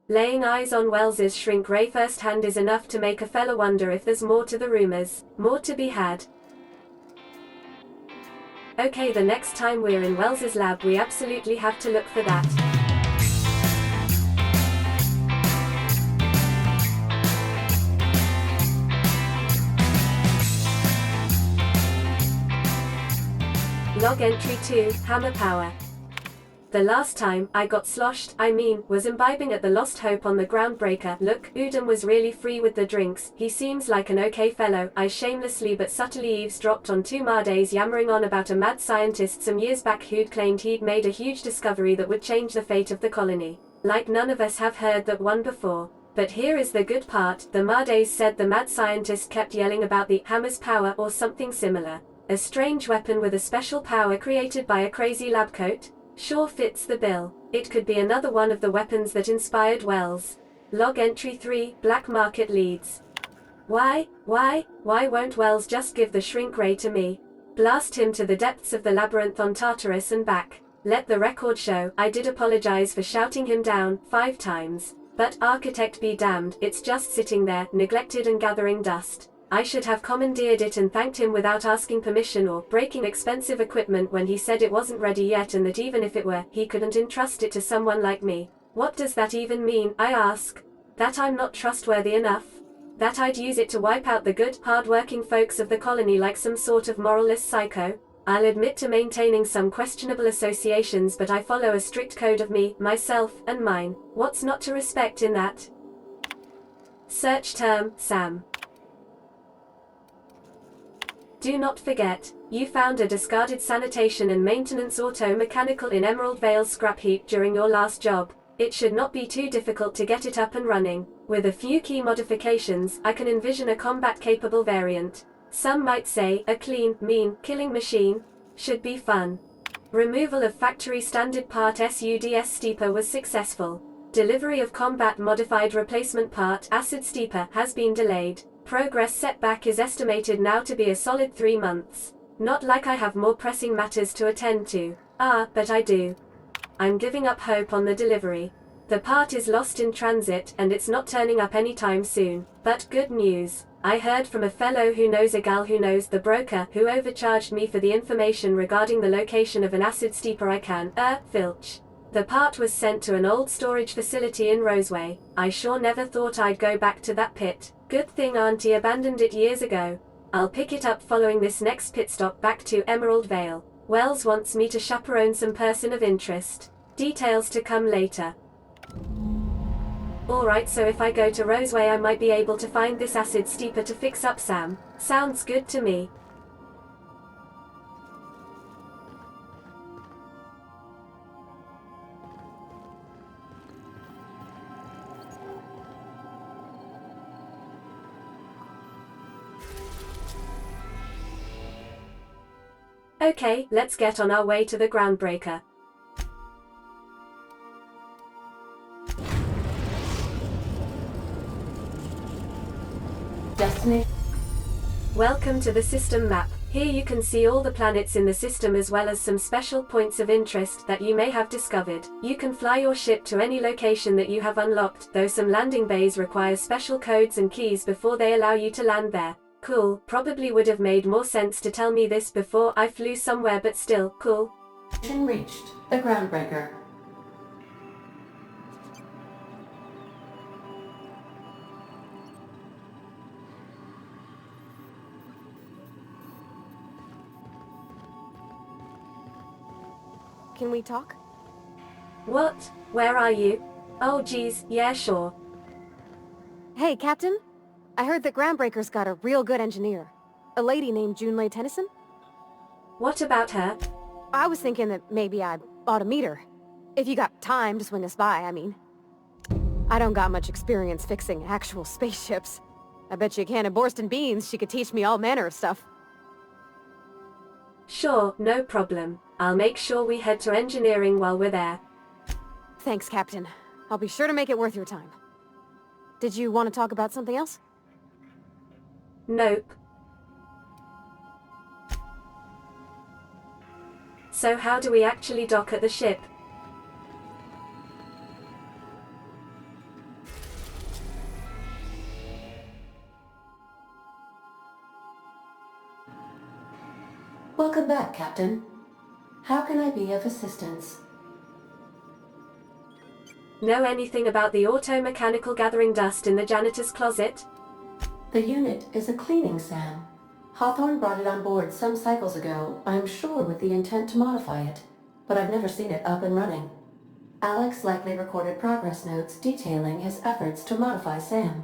Laying eyes on Wells's shrink ray firsthand is enough to make a fella wonder if there's more to the rumors, more to be had. Okay, the next time we're in Wells's lab we absolutely have to look for that. Log entry 2, Hammer Power. The last time I got sloshed, was imbibing at the Lost Hope on the Groundbreaker. Look, Udom was really free with the drinks. He seems like an okay fellow. I shamelessly but subtly eavesdropped on two Mardays yammering on about a mad scientist some years back who'd claimed he'd made a huge discovery that would change the fate of the colony. Like none of us have heard that one before. But here is the good part, the Mardays said the mad scientist kept yelling about the hammer's power or something similar. A strange weapon with a special power created by a crazy lab coat? Sure fits the bill. It could be another one of the weapons that inspired Wells. Log entry 3, Black Market Leads. Why won't Wells just give the shrink ray to me? Blast him to the depths of the labyrinth on Tartarus and back. Let the record show, I did apologize for shouting him down 5 times. But architect be damned, it's just sitting there, neglected and gathering dust. I should have commandeered it and thanked him without asking permission or breaking expensive equipment when he said it wasn't ready yet and that even if it were, he couldn't entrust it to someone like me. What does that even mean, I ask? That I'm not trustworthy enough? That I'd use it to wipe out the good, hard-working folks of the colony like some sort of moralless psycho? I'll admit to maintaining some questionable associations, but I follow a strict code of me, myself, and mine. What's not to respect in that? Search term, Sam. Do not forget, you found a discarded sanitation and maintenance auto-mechanical in Emerald Vale's scrap heap during your last job. It should not be too difficult to get it up and running. With a few key modifications, I can envision a combat-capable variant. Some might say, a clean, mean, killing machine. Should be fun. Removal of factory standard part SUDS steeper was successful. Delivery of combat-modified replacement part acid steeper has been delayed. Progress setback is estimated now to be a solid 3 months. Not like I have more pressing matters to attend to. But I do. I'm giving up hope on the delivery. The part is lost in transit, and it's not turning up anytime soon. But good news. I heard from a fellow who knows a gal who knows the broker who overcharged me for the information regarding the location of an acid steeper I can, filch. The part was sent to an old storage facility in Roseway. I sure never thought I'd go back to that pit. Good thing Auntie abandoned it years ago. I'll pick it up following this next pit stop back to Emerald Vale. Wells wants me to chaperone some person of interest. Details to come later. Alright, so if I go to Roseway I might be able to find this acid steeper to fix up Sam. Sounds good to me. Okay, let's get on our way to the Groundbreaker. Destiny. Welcome to the system map. Here you can see all the planets in the system as well as some special points of interest that you may have discovered. You can fly your ship to any location that you have unlocked, though some landing bays require special codes and keys before they allow you to land there. Cool, probably would have made more sense to tell me this before I flew somewhere, but still, cool. Mission reached. The Groundbreaker. Can we talk? What? Where are you? Oh geez, yeah sure. Hey, Captain. I heard that Groundbreaker's got a real good engineer. A lady named Junlei Tennyson? What about her? I was thinking that maybe I ought to meet her. If you got time to swing us by, I mean. I don't got much experience fixing actual spaceships. I bet you a can of Borston beans she could teach me all manner of stuff. Sure, no problem. I'll make sure we head to engineering while we're there. Thanks, Captain. I'll be sure to make it worth your time. Did you want to talk about something else? Nope. So how do we actually dock at the ship? Welcome back, Captain. How can I be of assistance? Know anything about the auto-mechanical gathering dust in the janitor's closet? The unit is a cleaning SAM. Hawthorne brought it on board some cycles ago, I'm sure with the intent to modify it, but I've never seen it up and running. Alex likely recorded progress notes detailing his efforts to modify SAM.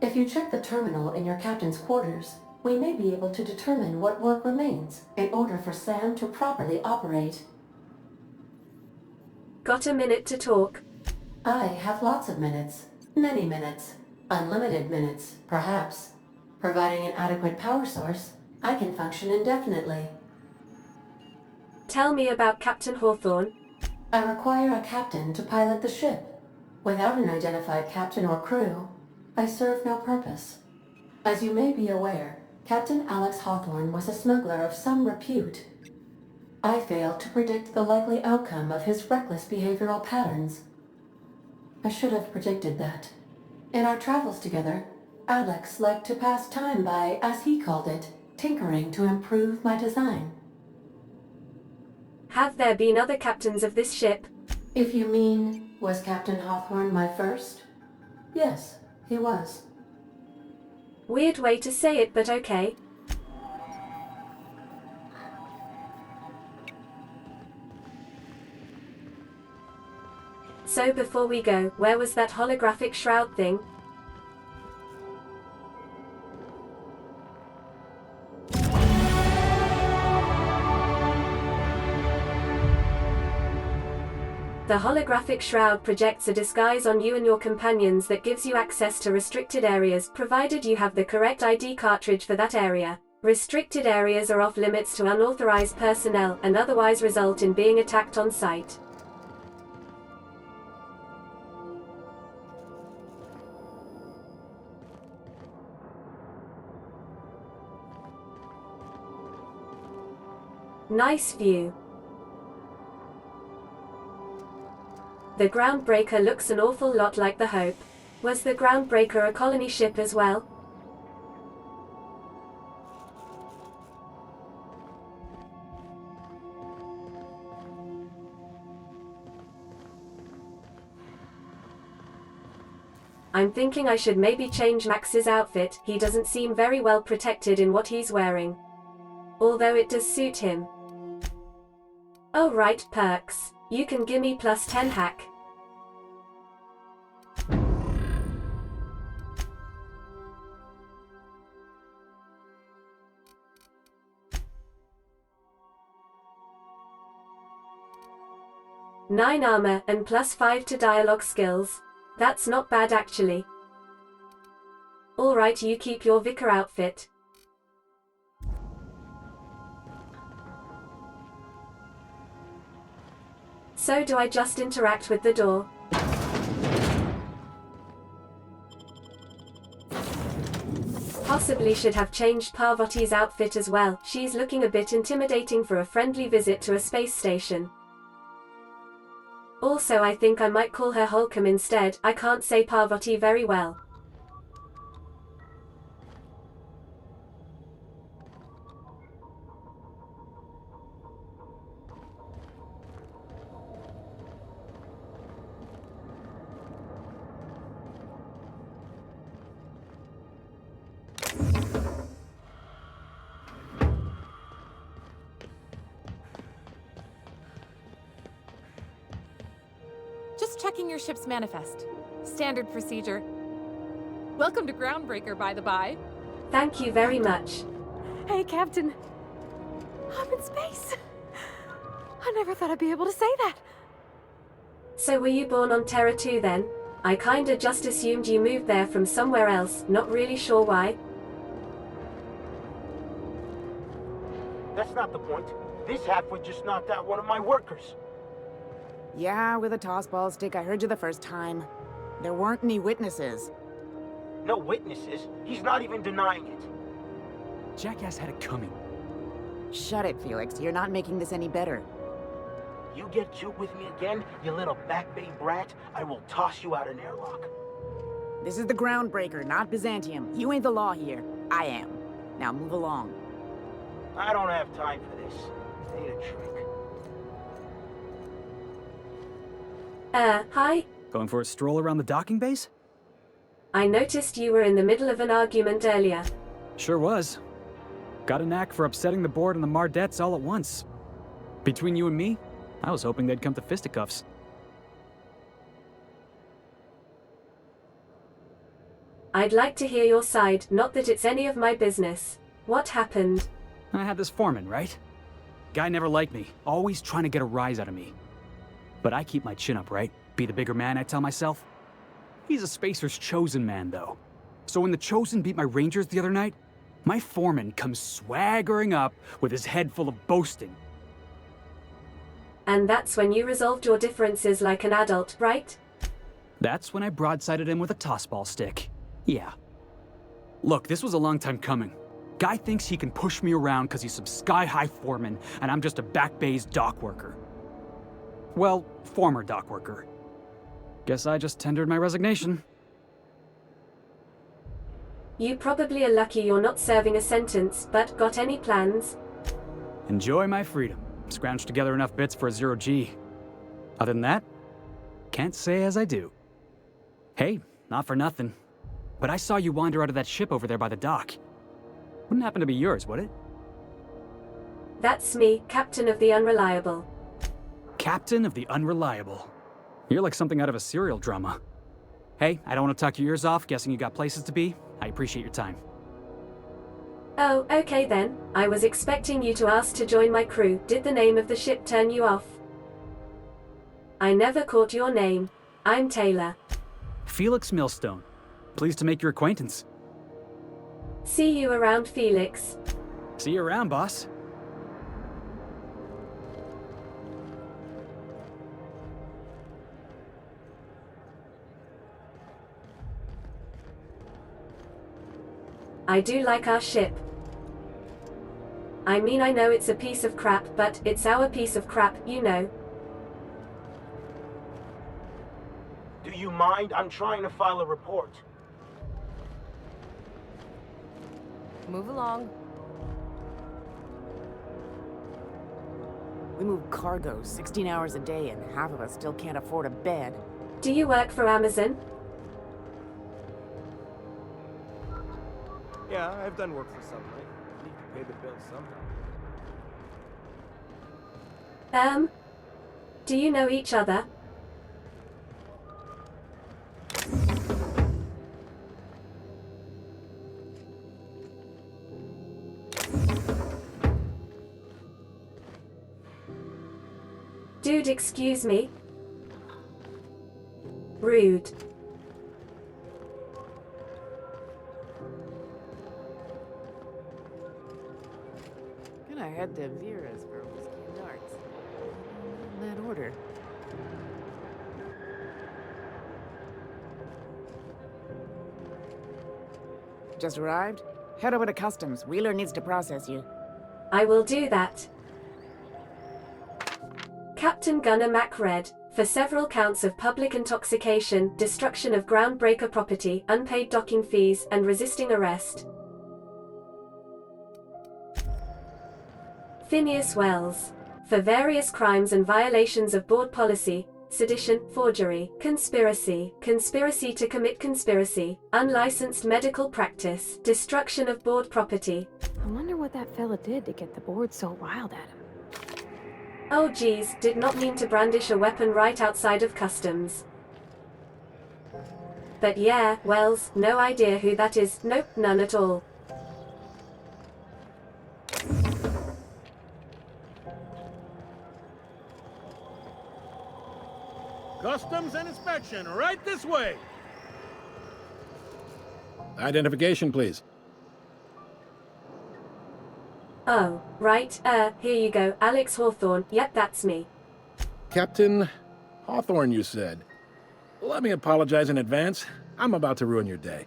If you check the terminal in your captain's quarters, we may be able to determine what work remains in order for SAM to properly operate. Got a minute to talk? I have lots of minutes. Many minutes. Unlimited minutes, perhaps. Providing an adequate power source, I can function indefinitely. Tell me about Captain Hawthorne. I require a captain to pilot the ship. Without an identified captain or crew, I serve no purpose. As you may be aware, Captain Alex Hawthorne was a smuggler of some repute. I failed to predict the likely outcome of his reckless behavioral patterns. I should have predicted that. In our travels together, Alex liked to pass time by, as he called it, tinkering to improve my design. Have there been other captains of this ship? If you mean, was Captain Hawthorne my first? Yes, he was. Weird way to say it, but okay. So before we go, where was that holographic shroud thing? The holographic shroud projects a disguise on you and your companions that gives you access to restricted areas, provided you have the correct ID cartridge for that area. Restricted areas are off limits to unauthorized personnel and otherwise result in being attacked on sight. Nice view. The Groundbreaker looks an awful lot like the Hope. Was the Groundbreaker a colony ship as well? I'm thinking I should maybe change Max's outfit. He doesn't seem very well protected in what he's wearing. Although it does suit him. Oh right, perks. You can gimme plus 10 hack. Nine armor and plus 5 to dialogue skills. That's not bad actually. Alright, you keep your vicar outfit. So do I just interact with the door? Possibly should have changed Parvati's outfit as well. She's looking a bit intimidating for a friendly visit to a space station. Also, I think I might call her Holcomb instead. I can't say Parvati very well. Just checking your ship's manifest. Standard procedure. Welcome to Groundbreaker, by the by. Thank you very much. Hey, Captain. I'm in space. I never thought I'd be able to say that. So were you born on Terra 2 then? I kinda just assumed you moved there from somewhere else, not really sure why. That's not the point. This halfwit just knocked out one of my workers. Yeah, with a tossball stick, I heard you the first time. There weren't any witnesses. No witnesses. He's not even denying it. Jackass had it coming. Shut it, Felix. You're not making this any better. You get cute with me again, you little back bay brat, I will toss you out an airlock. This is the Groundbreaker, not Byzantium. You ain't the law here. I am. Now move along. I don't have time for this. I need a drink. Hi? Going for a stroll around the docking base? I noticed you were in the middle of an argument earlier. Sure was. Got a knack for upsetting the board and the Mardettes all at once. Between you and me, I was hoping they'd come to fisticuffs. I'd like to hear your side, not that it's any of my business. What happened? I had this foreman, right? Guy never liked me, always trying to get a rise out of me. But I keep my chin up, right? Be the bigger man, I tell myself. He's a Spacer's chosen man, though. So when the Chosen beat my Rangers the other night, my foreman comes swaggering up with his head full of boasting. And that's when you resolved your differences like an adult, right? That's when I broadsided him with a tossball stick. Yeah. Look, this was a long time coming. Guy thinks he can push me around because he's some sky-high foreman, and I'm just a back bay's dock worker. Well, former dock worker. Guess I just tendered my resignation. You probably are lucky you're not serving a sentence, but got any plans? Enjoy my freedom. Scrounged together enough bits for a 0G. Other than that, can't say as I do. Hey, not for nothing, but I saw you wander out of that ship over there by the dock. Wouldn't happen to be yours, would it? That's me, Captain of the Unreliable. Captain of the Unreliable. You're like something out of a serial drama. Hey, I don't want to talk your ears off, guessing you got places to be. I appreciate your time. Oh, okay then. I was expecting you to ask to join my crew. Did the name of the ship turn you off? I never caught your name. I'm Taylor. Felix Millstone. Pleased to make your acquaintance. See you around, Felix. See you around, boss. I do like our ship. I mean, I know it's a piece of crap, but it's our piece of crap, you know. Do you mind? I'm trying to file a report. Move along. We move cargo 16 hours a day, and half of us still can't afford a bed. Do you work for Amazon? Yeah, I've done work for some. I need to pay the bills sometime. Do you know each other? Dude, excuse me. Rude. Can I head to Vera's for whiskey and darts? In that order. Just arrived? Head over to customs. Wheeler needs to process you. I will do that. Captain Gunnar Macred, for several counts of public intoxication, destruction of groundbreaker property, unpaid docking fees, and resisting arrest. Phineas Wells, for various crimes and violations of board policy, sedition, forgery, conspiracy, conspiracy to commit conspiracy, unlicensed medical practice, destruction of board property. I wonder what that fella did to get the board so riled at him. Oh geez, did not mean to brandish a weapon right outside of customs. But yeah, Wells, no idea who that is, nope, none at all. Customs and inspection, right this way. Identification, please. Oh, right, here you go, Alex Hawthorne, yep, that's me. Captain Hawthorne, you said. Let me apologize in advance. I'm about to ruin your day.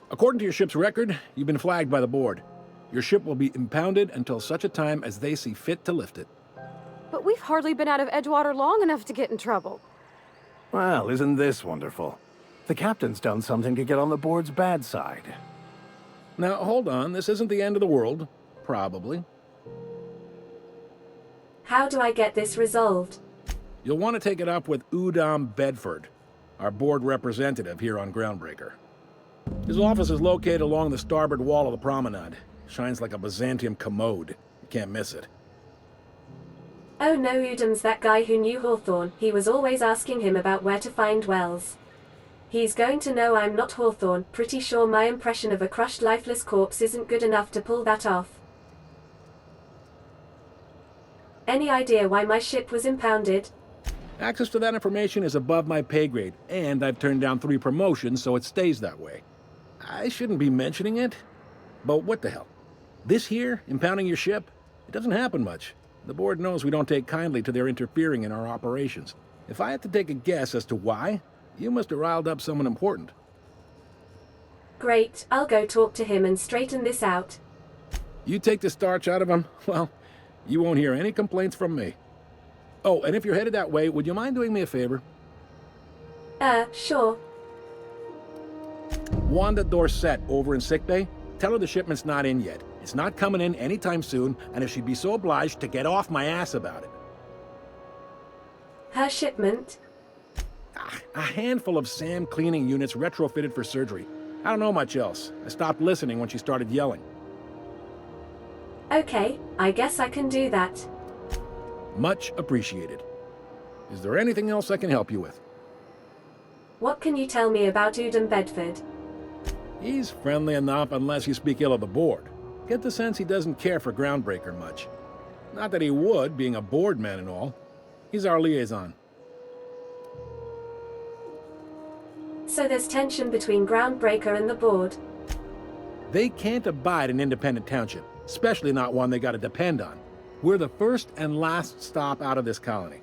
According to your ship's record, you've been flagged by the board. Your ship will be impounded until such a time as they see fit to lift it. But we've hardly been out of Edgewater long enough to get in trouble. Well, isn't this wonderful? The captain's done something to get on the board's bad side. Now, hold on. This isn't the end of the world. Probably. How do I get this resolved? You'll want to take it up with Udom Bedford, our board representative here on Groundbreaker. His office is located along the starboard wall of the promenade. Shines like a Byzantium commode. You can't miss it. Oh no, Udom's that guy who knew Hawthorne. He was always asking him about where to find wells. He's going to know I'm not Hawthorne. Pretty sure my impression of a crushed lifeless corpse isn't good enough to pull that off. Any idea why my ship was impounded? Access to that information is above my pay grade, and I've turned down 3 promotions, so it stays that way. I shouldn't be mentioning it, but what the hell? This here, impounding your ship? It doesn't happen much. The board knows we don't take kindly to their interfering in our operations. If I had to take a guess as to why, you must have riled up someone important. Great, I'll go talk to him and straighten this out. You take the starch out of him, well, you won't hear any complaints from me. Oh, and if you're headed that way, would you mind doing me a favor? Sure. Wanda Dorset over in sickbay, tell her the shipment's not in yet. It's not coming in anytime soon, and if she'd be so obliged to get off my ass about it. Her shipment? A handful of SAM cleaning units retrofitted for surgery. I don't know much else. I stopped listening when she started yelling. Okay, I guess I can do that. Much appreciated. Is there anything else I can help you with? What can you tell me about Udom Bedford? He's friendly enough unless you speak ill of the board. Get the sense he doesn't care for Groundbreaker much. Not that he would, being a board man and all. He's our liaison. So there's tension between Groundbreaker and the board? They can't abide an independent township, especially not one they gotta depend on. We're the first and last stop out of this colony.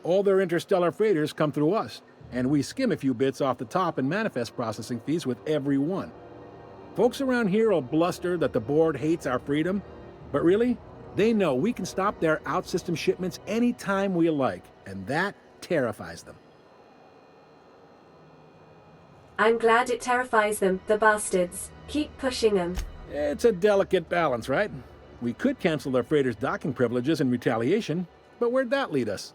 All their interstellar freighters come through us, and we skim a few bits off the top in manifest processing fees with every one. Folks around here will bluster that the board hates our freedom, but really, they know we can stop their out-system shipments anytime we like, and that terrifies them. I'm glad it terrifies them, the bastards. Keep pushing them. It's a delicate balance, right? We could cancel their freighters' docking privileges in retaliation, but where'd that lead us?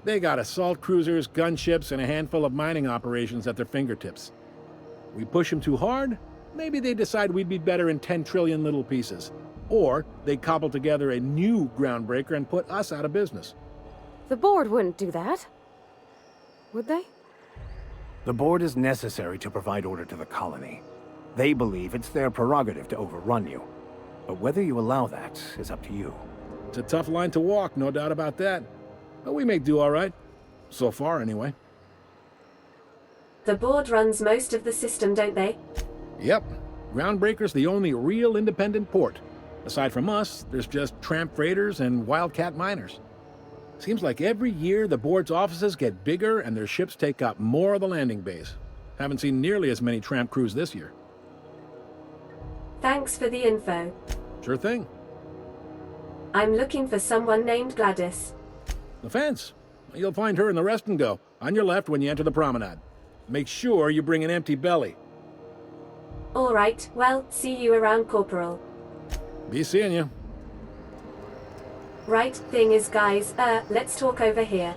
They got assault cruisers, gunships, and a handful of mining operations at their fingertips. We push them too hard, maybe they decide we'd be better in 10 trillion little pieces. Or they cobble together a new Groundbreaker and put us out of business. The board wouldn't do that. Would they? The board is necessary to provide order to the colony. They believe it's their prerogative to overrun you. But whether you allow that is up to you. It's a tough line to walk, no doubt about that. But we make do all right. So far, anyway. The board runs most of the system, don't they? Yep. Groundbreaker's the only real independent port. Aside from us, there's just tramp freighters and wildcat miners. Seems like every year the board's offices get bigger and their ships take up more of the landing base. Haven't seen nearly as many tramp crews this year. Thanks for the info. Sure thing. I'm looking for someone named Gladys. The fence. You'll find her in the rest and go, on your left when you enter the promenade. Make sure you bring an empty belly. All right, well, see you around, Corporal. Be seeing you. Right, thing is, guys, let's talk over here.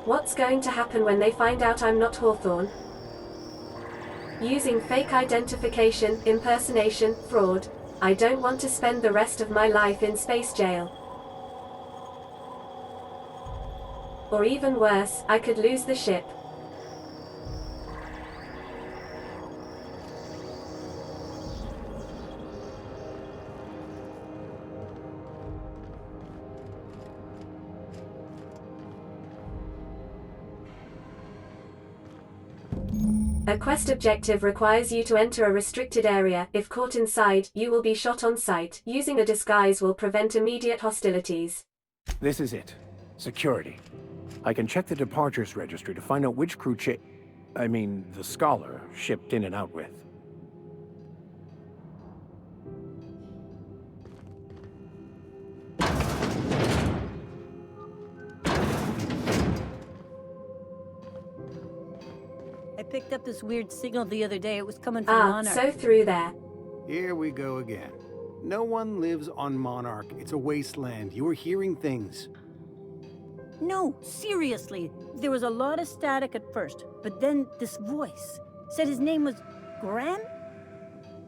What's going to happen when they find out I'm not Hawthorne? Using fake identification, impersonation, fraud. I don't want to spend the rest of my life in space jail. Or even worse, I could lose the ship. A quest objective requires you to enter a restricted area. If caught inside, you will be shot on sight. Using a disguise will prevent immediate hostilities. This is it. Security. I can check the departures registry to find out which crew the Scholar shipped in and out with. I picked up this weird signal the other day. It was coming from Ah, Monarch. so through there. Here we go again. No one lives on Monarch. It's a wasteland. You were hearing things. No, seriously. There was a lot of static at first, but then this voice said his name was Graham?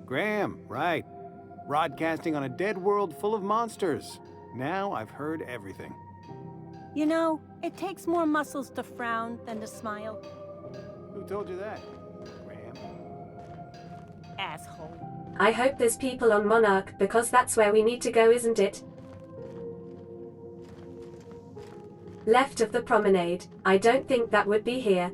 Graham, right. Broadcasting on a dead world full of monsters. Now I've heard everything. You know, it takes more muscles to frown than to smile. Who told you that, Graham? Asshole. I hope there's people on Monarch, because that's where we need to go, isn't it? Left of the promenade. I don't think that would be here.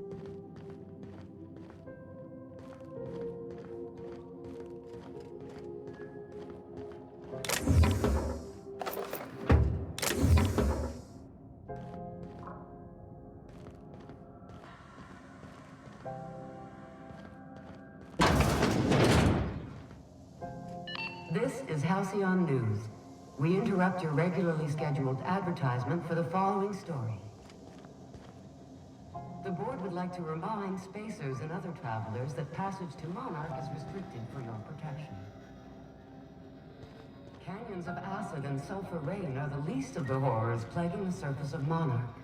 This is Halcyon News. We interrupt your regularly scheduled advertisement for the following story. The board would like to remind spacers and other travelers that passage to Monarch is restricted for your protection. Canyons of acid and sulfur rain are the least of the horrors plaguing the surface of Monarch.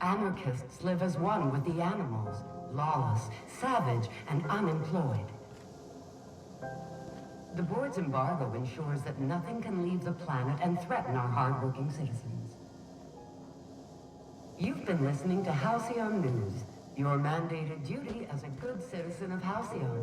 Anarchists live as one with the animals, lawless, savage, and unemployed. The board's embargo ensures that nothing can leave the planet and threaten our hardworking citizens. You've been listening to Halcyon News, your mandated duty as a good citizen of Halcyon.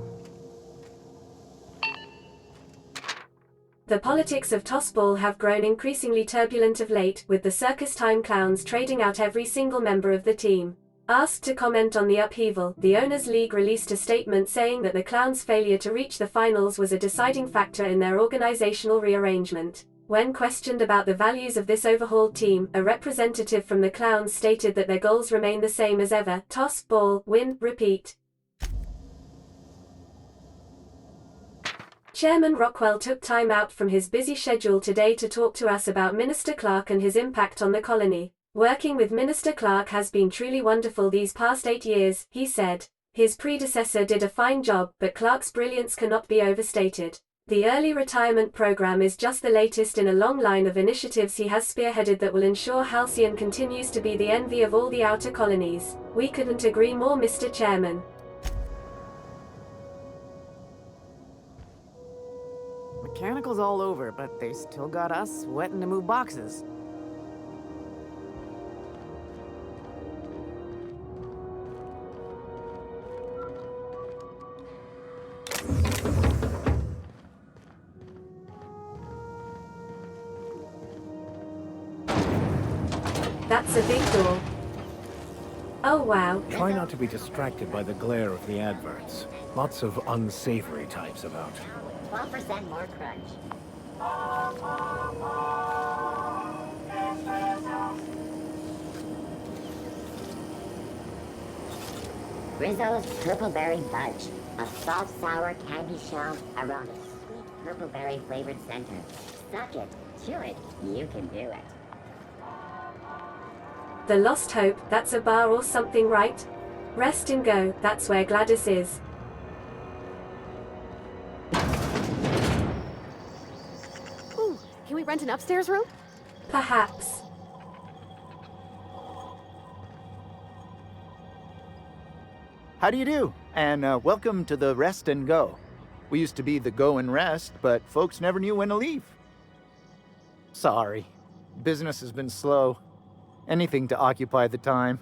The politics of Tossball have grown increasingly turbulent of late, with the circus time clowns trading out every single member of the team. Asked to comment on the upheaval, the Owners' League released a statement saying that the Clowns' failure to reach the finals was a deciding factor in their organizational rearrangement. When questioned about the values of this overhauled team, a representative from the Clowns stated that their goals remain the same as ever: toss, ball, win, repeat. Chairman Rockwell took time out from his busy schedule today to talk to us about Minister Clark and his impact on the colony. Working with Minister Clark has been truly wonderful these past 8 years, he said. His predecessor did a fine job, but Clark's brilliance cannot be overstated. The early retirement program is just the latest in a long line of initiatives he has spearheaded that will ensure Halcyon continues to be the envy of all the outer colonies. We couldn't agree more, Mr. Chairman. Mechanical's all over, but they still got us sweating to move boxes. That's a big door. Oh wow. Try not to be distracted by the glare of the adverts. Lots of unsavory types about. 12% more crunch. Rizzo's Purple Berry Fudge. A soft, sour candy shell around a sweet purple berry flavored center. Suck it, chew it, you can do it. The Lost Hope, that's a bar or something, right? Rest and Go, that's where Gladys is. Ooh, can we rent an upstairs room? Perhaps. How do you do? And welcome to the Rest and Go. We used to be the Go and Rest, but folks never knew when to leave. Sorry. Business has been slow. Anything to occupy the time.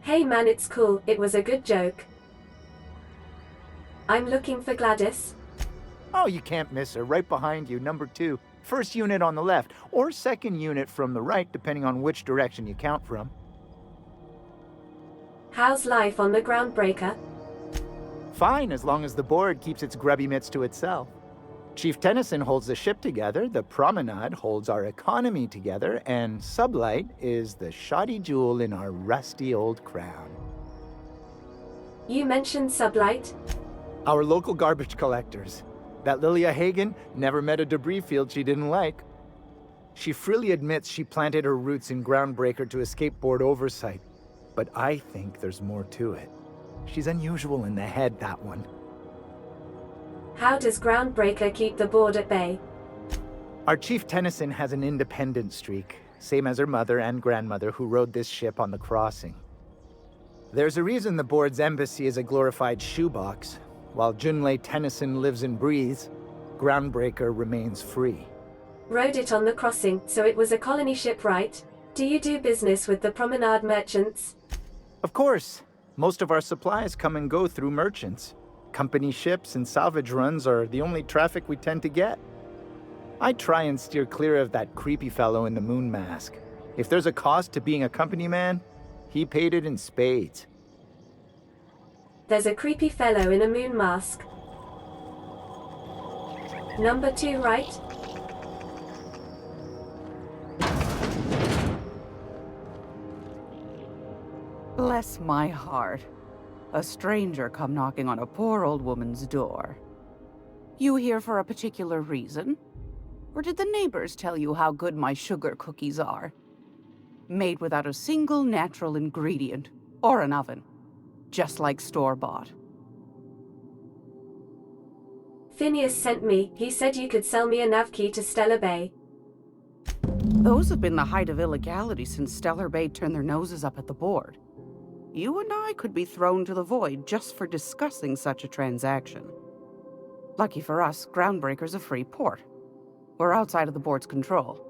Hey man, it's cool, it was a good joke. I'm looking for Gladys. Oh, you can't miss her. Right behind you, number 2. First unit on the left, or second unit from the right, depending on which direction you count from. How's life on the Groundbreaker? Fine, as long as the board keeps its grubby mitts to itself. Chief Tennyson holds the ship together, the Promenade holds our economy together, and Sublight is the shoddy jewel in our rusty old crown. You mentioned Sublight? Our local garbage collectors. That Lilia Hagen never met a debris field she didn't like. She freely admits she planted her roots in Groundbreaker to escape board oversight. But I think there's more to it. She's unusual in the head, that one. How does Groundbreaker keep the board at bay? Our Chief Tennyson has an independent streak, same as her mother and grandmother who rode this ship on the crossing. There's a reason the board's embassy is a glorified shoebox. While Junlei Tennyson lives and breathes, Groundbreaker remains free. Rode it on the crossing, so it was a colony ship, right? Do you do business with the promenade merchants? Of course. Most of our supplies come and go through merchants. Company ships and salvage runs are the only traffic we tend to get. I try and steer clear of that creepy fellow in the moon mask. If there's a cost to being a company man, he paid it in spades. There's a creepy fellow in a moon mask. Number 2, right? Bless my heart. A stranger come knocking on a poor old woman's door. You here for a particular reason? Or did the neighbors tell you how good my sugar cookies are? Made without a single natural ingredient, or an oven. Just like store-bought. Phineas sent me. He said you could sell me a nav key to Stellar Bay. Those have been the height of illegality since Stellar Bay turned their noses up at the board. You and I could be thrown to the void just for discussing such a transaction. Lucky for us, Groundbreaker's a free port. We're outside of the board's control.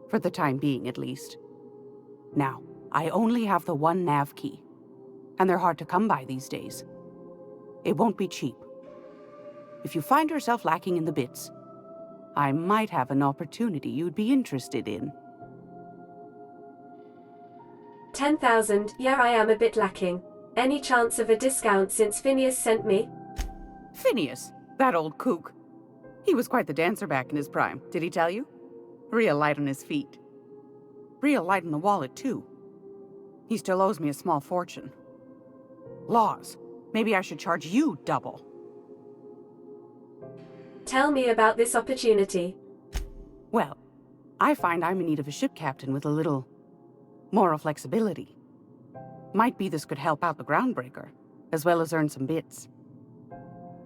For the time being, at least. Now, I only have the one nav key. And they're hard to come by these days. It won't be cheap. If you find yourself lacking in the bits, I might have an opportunity you'd be interested in. 10,000, yeah, I am a bit lacking. Any chance of a discount since Phineas sent me? Phineas, that old kook. He was quite the dancer back in his prime, did he tell you? Real light on his feet. Real light in the wallet, too. He still owes me a small fortune. Laws. Maybe I should charge you double. Tell me about this opportunity. Well, I find I'm in need of a ship captain with a little moral flexibility. Might be this could help out the Groundbreaker, as well as earn some bits.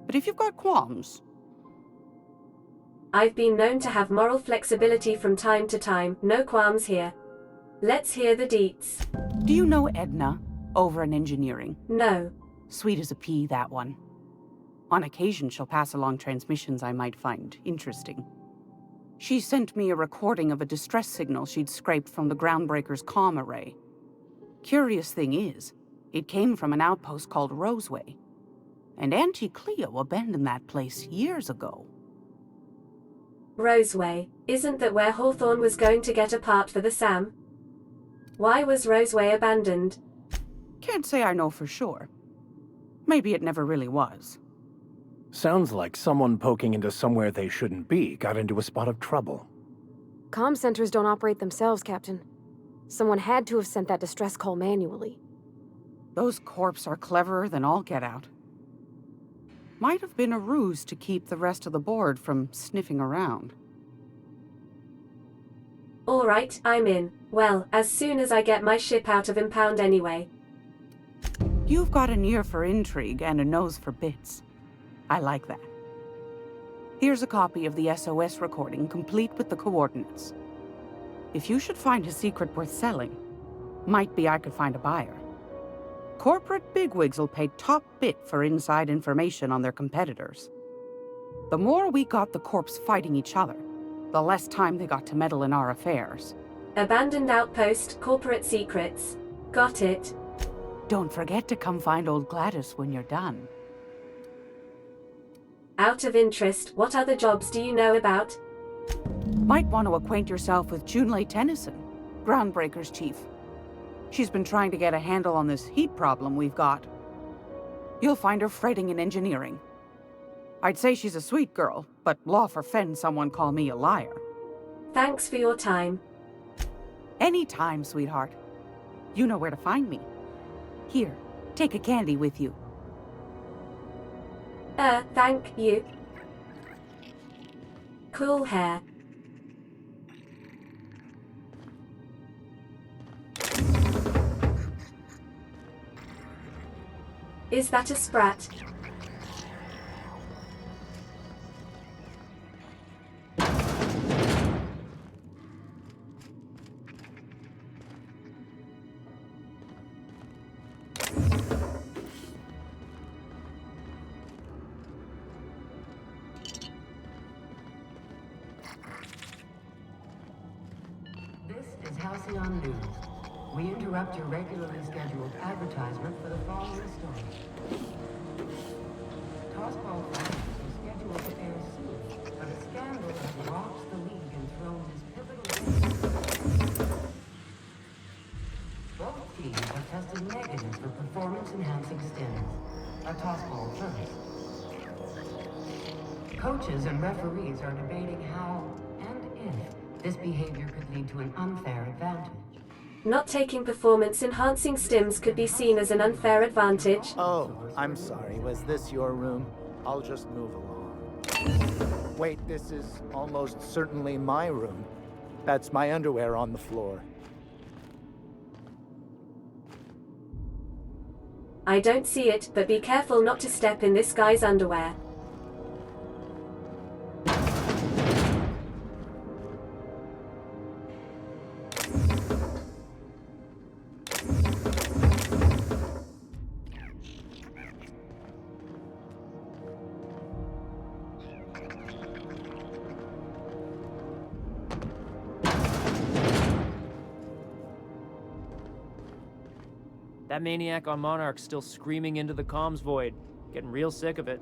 But if you've got qualms... I've been known to have moral flexibility from time to time, no qualms here. Let's hear the deets. Do you know Edna, over in engineering? No. Sweet as a pea, that one. On occasion, she'll pass along transmissions I might find interesting. She sent me a recording of a distress signal she'd scraped from the Groundbreaker's comm array. Curious thing is, it came from an outpost called Roseway. And Auntie Cleo abandoned that place years ago. Roseway, isn't that where Hawthorne was going to get a part for the SAM? Why was Roseway abandoned? Can't say I know for sure. Maybe it never really was. Sounds like someone poking into somewhere they shouldn't be got into a spot of trouble. Comm centers don't operate themselves, Captain. Someone had to have sent that distress call manually. Those corps are cleverer than all get out. Might have been a ruse to keep the rest of the board from sniffing around. All right, I'm in. Well, as soon as I get my ship out of impound anyway. You've got an ear for intrigue and a nose for bits. I like that. Here's a copy of the SOS recording, complete with the coordinates. If you should find a secret worth selling, might be I could find a buyer. Corporate bigwigs will pay top bit for inside information on their competitors. The more we got the corps fighting each other, the less time they got to meddle in our affairs. Abandoned outpost, corporate secrets. Got it. Don't forget to come find old Gladys when you're done. Out of interest, what other jobs do you know about? Might want to acquaint yourself with Junlei Tennyson, Groundbreaker's chief. She's been trying to get a handle on this heat problem we've got. You'll find her fretting in engineering. I'd say she's a sweet girl, but law forfend someone call me a liar. Thanks for your time. Anytime, sweetheart. You know where to find me. Here, take a candy with you. Thank you. Cool hair. Is that a sprat? Halcyon News. We interrupt your regularly scheduled advertisement for the following story. Tossball Finance was scheduled to air soon, but a scandal has rocked the league and thrown his pivotal game. Both teams have tested negative for performance-enhancing stims. A tossball first. Coaches and referees are debating how and if this behavior could lead to an unfair advantage. Not taking performance-enhancing stims could be seen as an unfair advantage. Oh, I'm sorry. Was this your room? I'll just move along. Wait, this is almost certainly my room. That's my underwear on the floor. I don't see it, but be careful not to step in this guy's underwear. That maniac on Monarch's still screaming into the comms void. Getting real sick of it.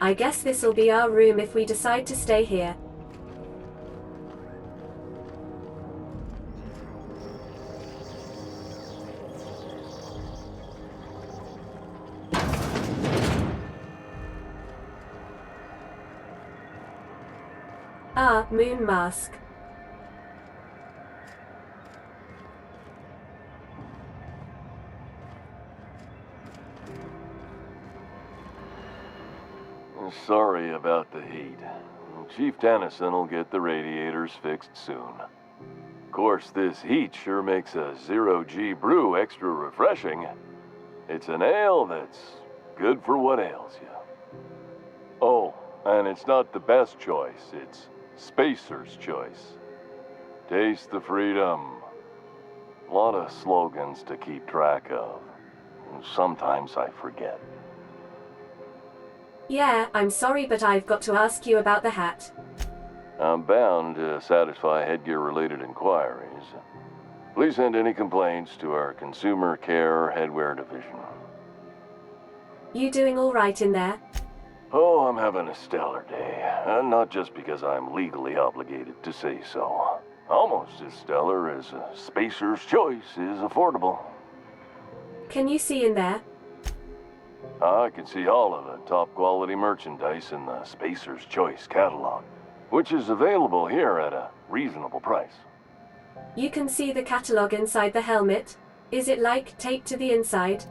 I guess this'll be our room if we decide to stay here. Ah, moon mask. Sorry about the heat. Chief Tennyson will get the radiators fixed soon. Of course, this heat sure makes a zero-G brew extra refreshing. It's an ale that's good for what ails you. Oh, and it's not the best choice, it's Spacer's choice. Taste the freedom. A lot of slogans to keep track of. Sometimes I forget. Yeah, I'm sorry, but I've got to ask you about the hat. I'm bound to satisfy headgear-related inquiries. Please send any complaints to our Consumer Care Headwear Division. You doing all right in there? Oh, I'm having a stellar day. And not just because I'm legally obligated to say so. Almost as stellar as a Spacer's Choice is affordable. Can you see in there? I can see all of the top-quality merchandise in the Spacer's Choice catalog, which is available here at a reasonable price. You can see the catalog inside the helmet? Is it like taped to the inside?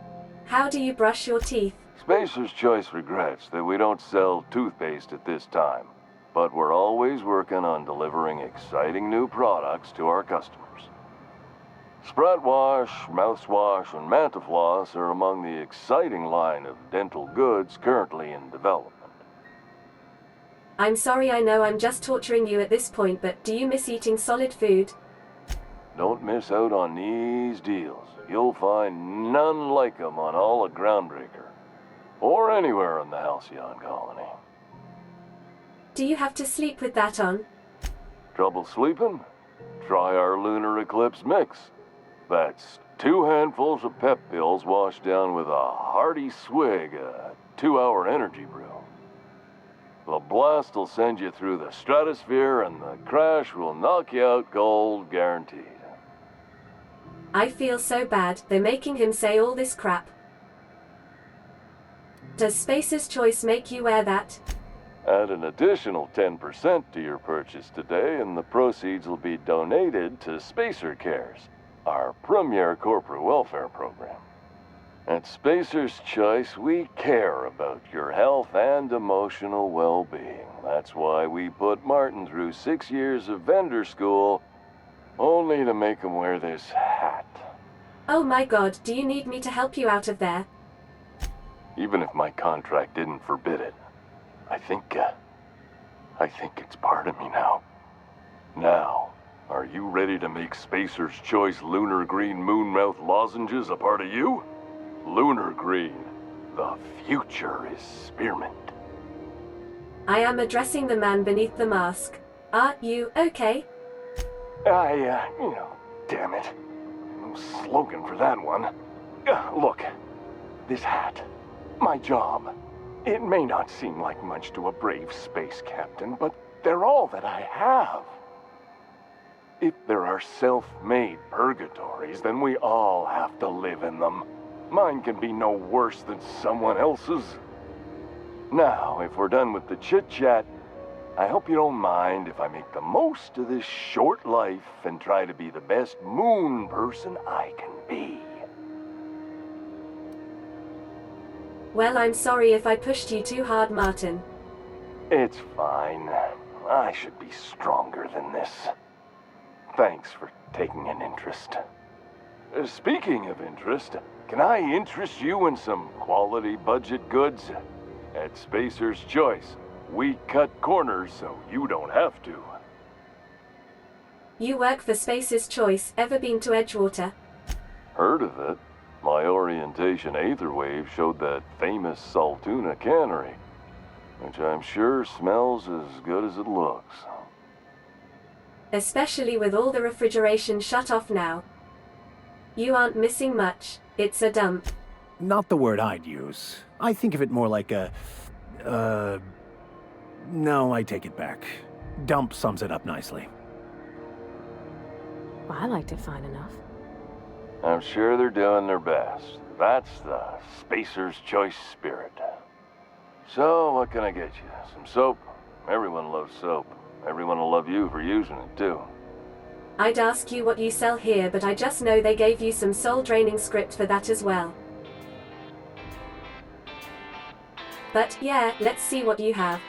How do you brush your teeth? Spacer's Choice regrets that we don't sell toothpaste at this time, but we're always working on delivering exciting new products to our customers. Spread wash, mouthwash, and Mantafloss are among the exciting line of dental goods currently in development. I'm sorry, I know I'm just torturing you at this point, but do you miss eating solid food? Don't miss out on these deals. You'll find none like them on all of Groundbreaker, or anywhere in the Halcyon colony. Do you have to sleep with that on? Trouble sleeping? Try our Lunar Eclipse mix. That's 2 handfuls of pep pills washed down with a hearty swig of 2-hour energy brew. The blast will send you through the stratosphere and the crash will knock you out cold, guaranteed. I feel so bad, they're making him say all this crap. Does Spacer's Choice make you wear that? Add an additional 10% to your purchase today and the proceeds will be donated to Spacer Cares, our premier corporate welfare program. At Spacer's Choice, we care about your health and emotional well-being. That's why we put Martin through 6 years of vendor school, only to make him wear this hat. Oh my god, do you need me to help you out of there? Even if my contract didn't forbid it, I think it's part of me now. Now, Are you ready to make Spacer's Choice Lunar Green Moonmouth lozenges a part of you? Lunar Green. The future is spearmint. I am addressing the man beneath the mask. Are you okay? Damn it. No slogan for that one. Look, this hat. My job. It may not seem like much to a brave space captain, but they're all that I have. If there are self-made purgatories, then we all have to live in them. Mine can be no worse than someone else's. Now, if we're done with the chit-chat, I hope you don't mind if I make the most of this short life and try to be the best moon person I can be. Well, I'm sorry if I pushed you too hard, Martin. It's fine. I should be stronger than this. Thanks for taking an interest. Speaking of interest, can I interest you in some quality budget goods? At Spacer's Choice, we cut corners so you don't have to. You work for Space's Choice. Ever been to Edgewater? Heard of it? My orientation aether wave showed that famous Saltuna cannery, which I'm sure smells as good as it looks. Especially with all the refrigeration shut off now. You aren't missing much. It's a dump. Not the word I'd use. I think of it more like a... No, I take it back. Dump sums it up nicely. Well, I liked it fine enough. I'm sure they're doing their best. That's the Spacer's Choice spirit. So, what can I get you? Some soap? Everyone loves soap. Everyone will love you for using it, too. I'd ask you what you sell here, but I just know they gave you some soul-draining script for that as well. But yeah, let's see what you have.